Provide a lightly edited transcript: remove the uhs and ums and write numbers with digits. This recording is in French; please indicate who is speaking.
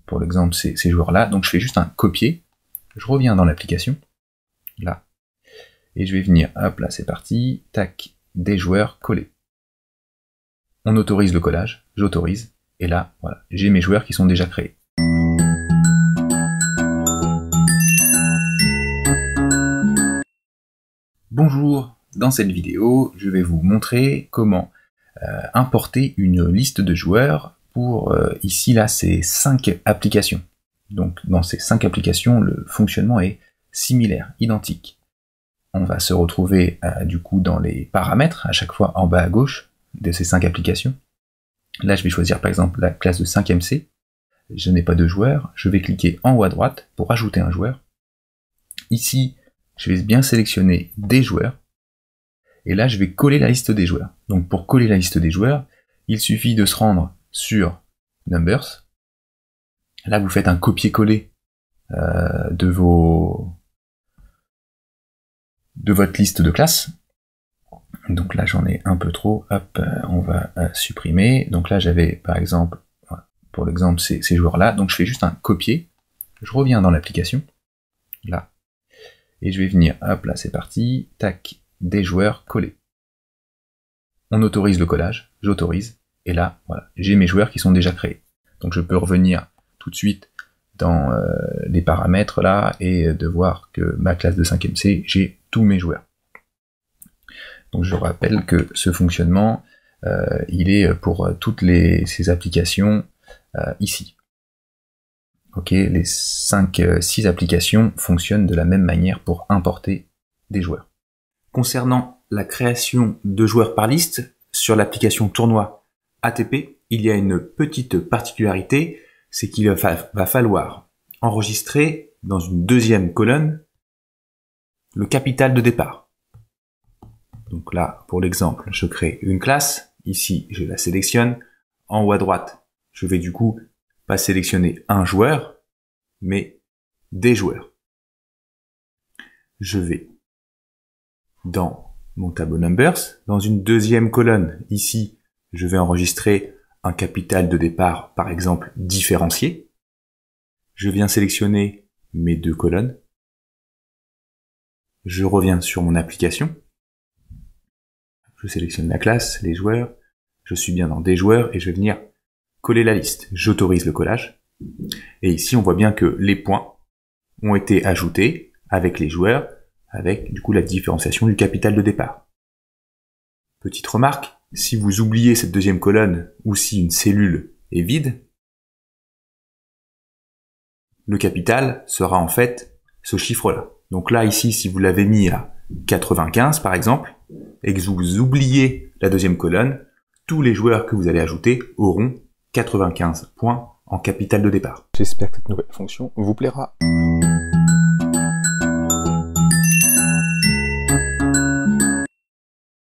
Speaker 1: pour l'exemple, ces joueurs-là. Donc je fais juste un copier, je reviens dans l'application, là, et je vais venir, hop là, c'est parti, tac, des joueurs, coller. On autorise le collage, j'autorise, et là, voilà, j'ai mes joueurs qui sont déjà créés. Bonjour, dans cette vidéo, je vais vous montrer comment importer une liste de joueurs pour, ici, là, ces 5 applications. Donc, dans ces 5 applications, le fonctionnement est similaire, identique. On va se retrouver, du coup, dans les paramètres, à chaque fois en bas à gauche de ces 5 applications. Là, je vais choisir, par exemple, la classe de 5MC. Je n'ai pas de joueur. Je vais cliquer en haut à droite pour ajouter un joueur. Ici, je vais bien sélectionner des joueurs. Et là, je vais coller la liste des joueurs. Donc, pour coller la liste des joueurs, il suffit de se rendre sur Numbers. Là, vous faites un copier-coller de votre liste de classes. Donc là, j'en ai un peu trop. Hop, on va supprimer. Donc là, j'avais, par exemple, pour l'exemple, ces joueurs-là. Donc, je fais juste un copier. Je reviens dans l'application. Là. Et je vais venir, hop là, c'est parti. Tac, des joueurs, coller. On autorise le collage. J'autorise. Et là, voilà, j'ai mes joueurs qui sont déjà créés. Donc, je peux revenir tout de suite dans les paramètres là et de voir que ma classe de 5MC, j'ai tous mes joueurs. Donc je rappelle que ce fonctionnement, il est pour toutes ces applications ici. Ok, les 6 applications fonctionnent de la même manière pour importer des joueurs. Concernant la création de joueurs par liste, sur l'application tournoi ATP, il y a une petite particularité, c'est qu'il va falloir enregistrer dans une deuxième colonne le capital de départ. Donc là, pour l'exemple, je crée une classe. Ici, je la sélectionne. En haut à droite, je vais du coup pas sélectionner un joueur, mais des joueurs. Je vais dans mon tableau Numbers, dans une deuxième colonne. Ici, je vais enregistrer un capital de départ, par exemple, différencié. Je viens sélectionner mes 2 colonnes. Je reviens sur mon application. Je sélectionne la classe, les joueurs. Je suis bien dans des joueurs et je vais venir coller la liste. J'autorise le collage. Et ici, on voit bien que les points ont été ajoutés avec les joueurs, avec du coup la différenciation du capital de départ. Petite remarque, si vous oubliez cette deuxième colonne ou si une cellule est vide, le capital sera en fait ce chiffre-là. Donc là, ici, si vous l'avez mis à 95 par exemple, et que vous oubliez la deuxième colonne, tous les joueurs que vous allez ajouter auront 95 points en capital de départ.
Speaker 2: J'espère que cette nouvelle fonction vous plaira.